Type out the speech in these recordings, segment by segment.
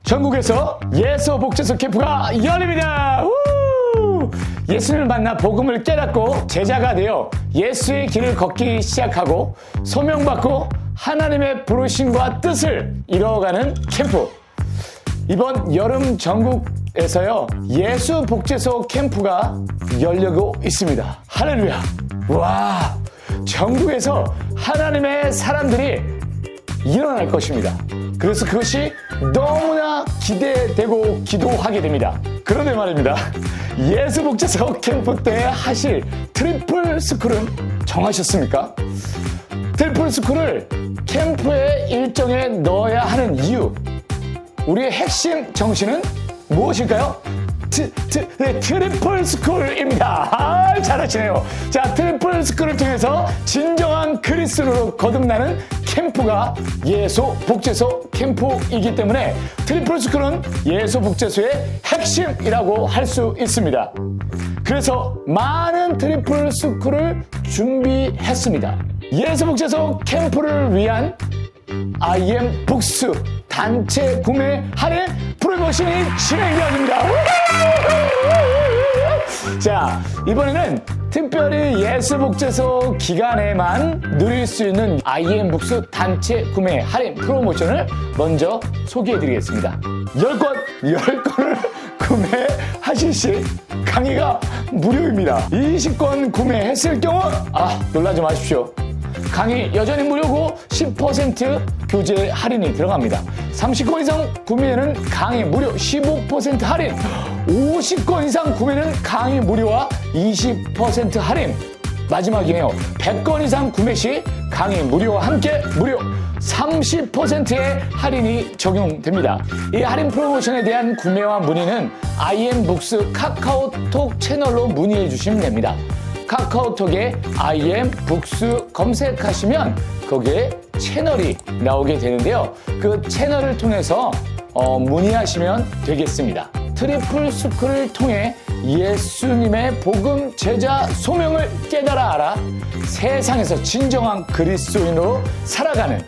전국에서 예수 복제소 캠프가 열립니다. 예수를 만나 복음을 깨닫고 제자가 되어 예수의 길을 걷기 시작하고 소명받고 하나님의 부르심과 뜻을 이뤄가는 캠프. 이번 여름 전국에서요, 예수 복제소 캠프가 열리고 있습니다. 할렐루야. 와, 전국에서 하나님의 사람들이 일어날 것입니다. 그래서 그것이 너무나 기대되고 기도하게 됩니다. 그런데 말입니다, 예수 복제소 캠프 때 하실 트리플 스쿨은 정하셨습니까? 트리플 스쿨을 캠프의 일정에 넣어야 하는 이유, 우리의 핵심 정신은 무엇일까요? 트리플 스쿨입니다. 잘하시네요. 자, 트리플 스쿨을 통해서 진정한 그리스도로 거듭나는 캠프가 예수 복제소 캠프이기 때문에 트리플 스쿨은 예수 복제소의 핵심이라고 할 수 있습니다. 그래서 많은 트리플 스쿨을 준비했습니다. 예수 복제소 캠프를 위한 IM 북스 단체 구매 할인 프로모션이 진행되어집니다. 자, 이번에는 특별히 예수 복제소 기간에만 누릴 수 있는 IM 북스 단체 구매 할인 프로모션을 먼저 소개해드리겠습니다. 10건을 구매하실 시 강의가 무료입니다. 20건 구매했을 경우 놀라지 마십시오. 강의 여전히 무료고 10% 교재 할인이 들어갑니다. 30건 이상 구매는 강의 무료 15% 할인, 50건 이상 구매는 강의 무료와 20% 할인, 마지막이네요. 100건 이상 구매 시 강의 무료와 함께 무료 30%의 할인이 적용됩니다. 이 할인 프로모션에 대한 구매와 문의는 IM북스 카카오톡 채널로 문의해 주시면 됩니다. 카카오톡에 IM북스 검색하시면 거기에 채널이 나오게 되는데요. 그 채널을 통해서 문의하시면 되겠습니다. 트리플 스쿨을 통해 예수님의 복음 제자 소명을 깨달아 알아 세상에서 진정한 그리스도인으로 살아가는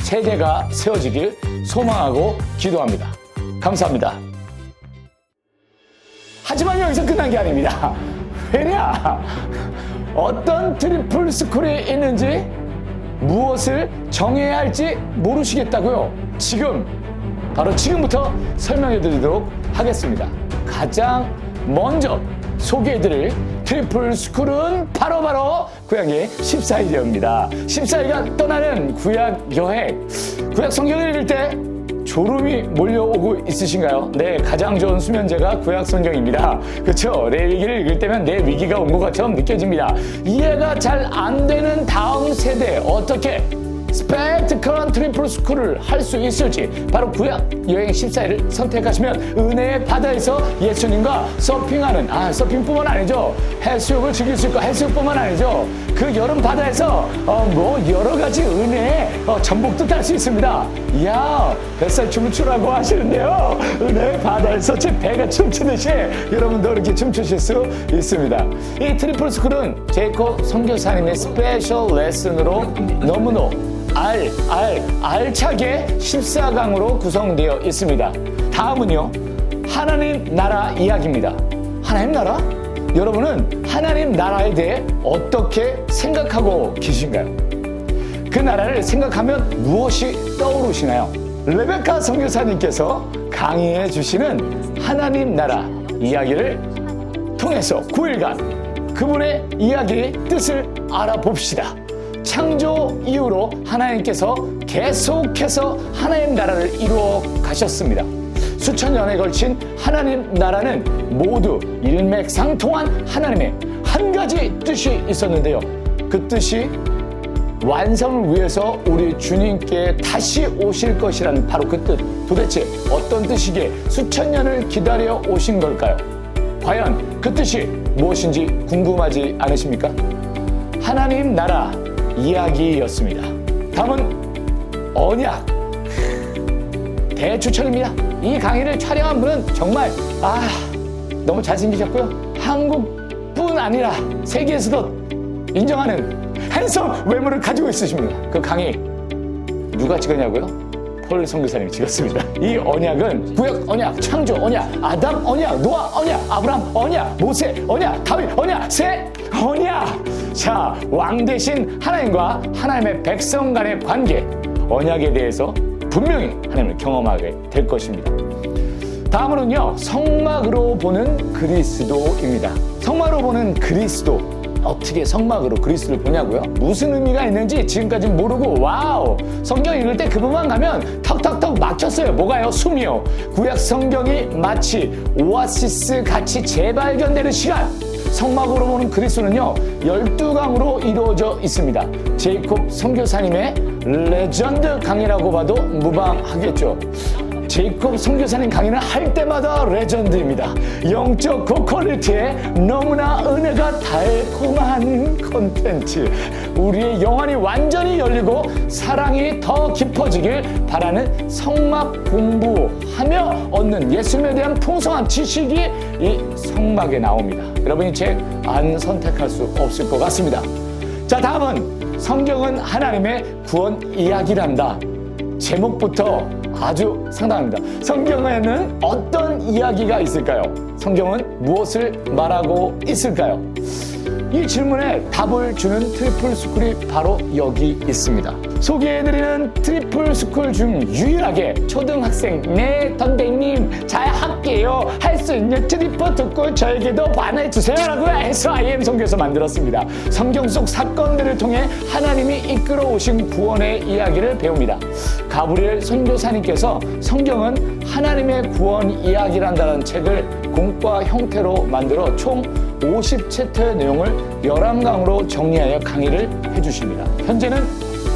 세대가 세워지길 소망하고 기도합니다. 감사합니다. 하지만 여기서 끝난 게 아닙니다. 왜냐? 어떤 트리플 스쿨이 있는지 무엇을 정해야 할지 모르시겠다고요? 바로 지금부터 설명해 드리도록 하겠습니다. 가장 먼저 소개해 드릴 트리플 스쿨은 바로 구약의 14일입니다. 14일간 떠나는 구약 여행. 구약 성경을 읽을 때 졸음이 몰려오고 있으신가요? 네, 가장 좋은 수면제가 구약 성경입니다. 그렇죠? 내 위기를 읽을 때면 내 위기가 온 것처럼 느껴집니다. 이해가 잘 안 되는 다음 세대에 어떻게 스펙트컬한 트리플 스쿨을 할 수 있을지, 바로 구약 여행 14일을 선택하시면 은혜의 바다에서 예수님과 서핑하는, 서핑뿐만 아니죠, 해수욕을 즐길 수 있고 해수욕뿐만 아니죠, 그 여름 바다에서 여러 가지 은혜의 전복도 딸 수 있습니다. 이야, 뱃살춤을 추라고 하시는데요, 은혜의 바다에서 제 배가 춤추듯이 여러분도 이렇게 춤추실 수 있습니다. 이 트리플 스쿨은 제이콥 선교사님의 스페셜 레슨으로 너무너무 알차게 14강으로 구성되어 있습니다. 다음은요, 하나님 나라 이야기입니다. 하나님 나라? 여러분은 하나님 나라에 대해 어떻게 생각하고 계신가요? 그 나라를 생각하면 무엇이 떠오르시나요? 레베카 선교사님께서 강의해 주시는 하나님 나라 이야기를 통해서 9일간 그분의 이야기의 뜻을 알아봅시다. 창조 이후로 하나님께서 계속해서 하나님 나라를 이루어 가셨습니다. 수천 년에 걸친 하나님 나라는 모두 일맥상통한 하나님의 한 가지 뜻이 있었는데요. 그 뜻이 완성을 위해서 우리 주님께 다시 오실 것이라는 바로 그 뜻. 도대체 어떤 뜻이기에 수천 년을 기다려 오신 걸까요? 과연 그 뜻이 무엇인지 궁금하지 않으십니까? 하나님 나라 이야기였습니다. 다음은 언약. 대추천입니다. 이 강의를 촬영한 분은 정말 너무 잘생기셨고요, 한국뿐 아니라 세계에서도 인정하는 핸섬 외모를 가지고 있으십니다. 그 강의 누가 찍었냐고요? 폴 선교사님이 찍었습니다. 이 언약은 구약 언약, 창조 언약, 아담 언약, 노아 언약, 아브라함 언약, 모세 언약, 다윗 언약, 새 언약. 자, 왕 대신 하나님과 하나님의 백성 간의 관계, 언약에 대해서 분명히 하나님을 경험하게 될 것입니다. 다음으로는요, 성막으로 보는 그리스도입니다. 성막으로 보는 그리스도. 어떻게 성막으로 그리스도를 보냐고요? 무슨 의미가 있는지 지금까지 모르고, 와우, 성경 읽을 때 그 부분만 가면 턱턱턱 막혔어요. 뭐가요? 숨이요. 구약 성경이 마치 오아시스 같이 재발견되는 시간. 성막으로 보는 그리스도는요, 12강으로 이루어져 있습니다. 제이콥 선교사님의 레전드 강의라고 봐도 무방하겠죠. 제이콥 선교사님 강의는 할 때마다 레전드입니다. 영적 고퀄리티에 너무나 은혜가 달콤한 콘텐츠. 우리의 영혼이 완전히 열리고 사랑이 더 깊어지길 바라는 성막 공부하며 얻는 예수님에 대한 풍성한 지식이 이 성막에 나옵니다. 여러분이 책 안 선택할 수 없을 것 같습니다. 자, 다음은 성경은 하나님의 구원 이야기란다. 제목부터 아주 상당합니다. 성경에는 어떤 이야기가 있을까요? 성경은 무엇을 말하고 있을까요? 이 질문에 답을 주는 트리플 스쿨이 바로 여기 있습니다. 소개해드리는 트리플 스쿨 중 유일하게 초등학생, 네 선생님 잘 할게요, 할 수 있는 트리플 듣고 저에게도 반해주세요 라고 해서 IM 선교에서 만들었습니다. 성경 속 사건들을 통해 하나님이 이끌어 오신 구원의 이야기를 배웁니다. 가브리엘 선교사님께서 성경은 하나님의 구원 이야기란다는 책을 공과 형태로 만들어 총 50챕터의 내용을 11강으로 정리하여 강의를 해주십니다. 현재는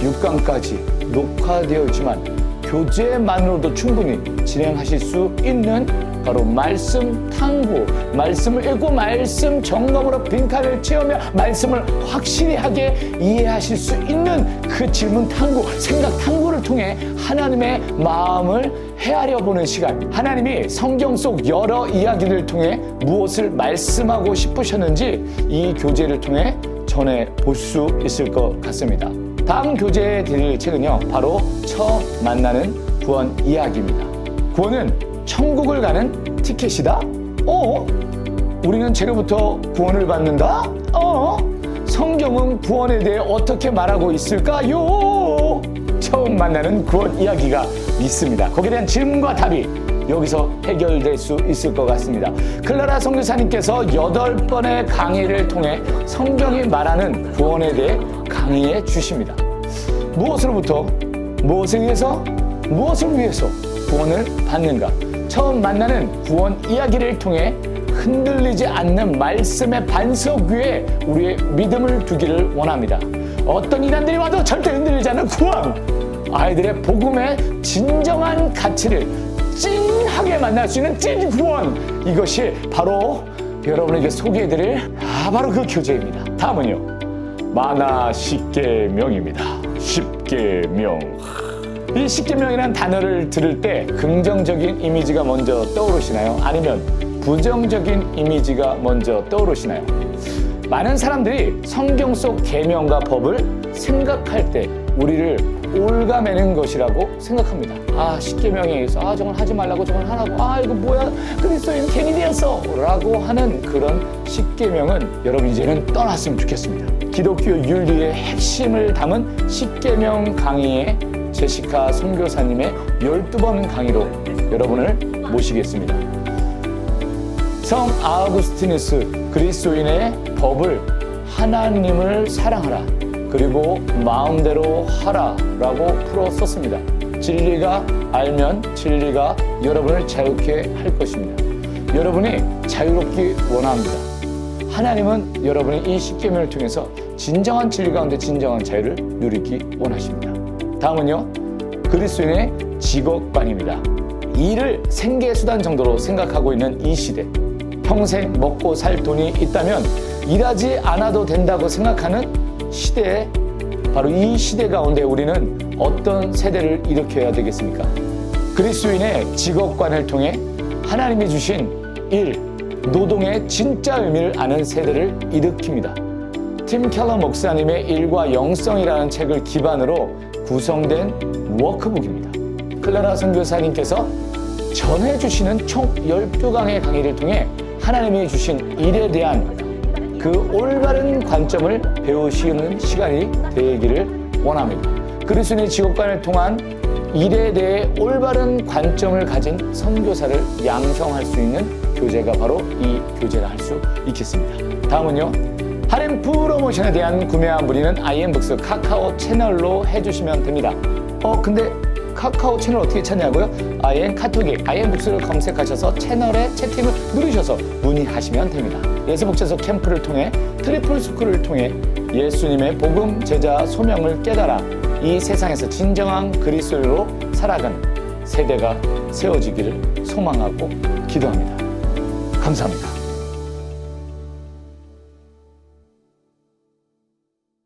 6강까지 녹화되어 있지만 교재만으로도 충분히 진행하실 수 있는 바로 말씀 탐구, 말씀을 읽고 말씀 점검으로 빈칸을 채우며 말씀을 확실히 하게 이해하실 수 있는 그 질문 탐구, 생각 탐구를 통해 하나님의 마음을 헤아려 보는 시간. 하나님이 성경 속 여러 이야기를 통해 무엇을 말씀하고 싶으셨는지 이 교재를 통해 전해 볼 수 있을 것 같습니다. 다음 교재에 드릴 책은요, 바로 처음 만나는 구원 이야기입니다. 구원은 천국을 가는 티켓이다? 우리는 재료부터 구원을 받는다? 성경은 구원에 대해 어떻게 말하고 있을까요? 처음 만나는 구원 이야기가 있습니다. 거기에 대한 질문과 답이 여기서 해결될 수 있을 것 같습니다. 클라라 선교사님께서 8번의 강의를 통해 성경이 말하는 구원에 대해 강의해 주십니다. 무엇으로부터, 무엇을 위해서, 무엇을 위해서 구원을 받는가? 처음 만나는 구원 이야기를 통해 흔들리지 않는 말씀의 반석 위에 우리의 믿음을 두기를 원합니다. 어떤 이단들이 와도 절대 흔들리지 않는 구원! 아이들의 복음의 진정한 가치를 찐하게 만날 수 있는 찐 구원! 이것이 바로 여러분에게 소개해드릴 바로 그 교재입니다. 다음은요, 만화 십계명입니다. 십계명. 이 십계명이라는 단어를 들을 때 긍정적인 이미지가 먼저 떠오르시나요? 아니면 부정적인 이미지가 먼저 떠오르시나요? 많은 사람들이 성경 속 계명과 법을 생각할 때 우리를 올가매는 것이라고 생각합니다. 십계명에 의해서 저건 하지 말라고, 저건 하라고, 이거 뭐야, 그리스도인 괜히 되었어 라고 하는 그런 십계명은 여러분 이제는 떠났으면 좋겠습니다. 기독교 윤리의 핵심을 담은 십계명 강의에 제시카 선교사님의 12번 강의로 여러분을 모시겠습니다. 성 아우구스티누스, 그리스도인의 법을 하나님을 사랑하라, 그리고 마음대로 하라 라고 풀어 썼습니다. 진리가 알면 진리가 여러분을 자유케 할 것입니다. 여러분이 자유롭기 원합니다. 하나님은 여러분이 이 십계명을 통해서 진정한 진리 가운데 진정한 자유를 누리기 원하십니다. 다음은요, 그리스도인의 직업관입니다. 일을 생계수단 정도로 생각하고 있는 이 시대, 평생 먹고 살 돈이 있다면 일하지 않아도 된다고 생각하는 시대에, 바로 이 시대 가운데 우리는 어떤 세대를 일으켜야 되겠습니까? 그리스도인의 직업관을 통해 하나님이 주신 일, 노동의 진짜 의미를 아는 세대를 일으킵니다. 팀 켈러 목사님의 일과 영성이라는 책을 기반으로 구성된 워크북입니다. 클라라 선교사님께서 전해주시는 총 12강의 강의를 통해 하나님이 주신 일에 대한 그 올바른 관점을 배우시는 시간이 되기를 원합니다. 그리스도인의 직업관을 통한 일에 대해 올바른 관점을 가진 선교사를 양성할 수 있는 교재가 바로 이 교재라 할 수 있겠습니다. 다음은요, 할인 프로모션에 대한 구매와 문의는 IM북스 카카오 채널로 해주시면 됩니다. 근데 카카오 채널 어떻게 찾냐고요? 카톡에 IM북스를 검색하셔서 채널에 채팅을 누르셔서 문의하시면 됩니다. 예수복지소 캠프를 통해 트리플 스쿨을 통해 예수님의 복음 제자 소명을 깨달아 이 세상에서 진정한 그리스도로 살아가는 세대가 세워지기를 소망하고 기도합니다. 감사합니다.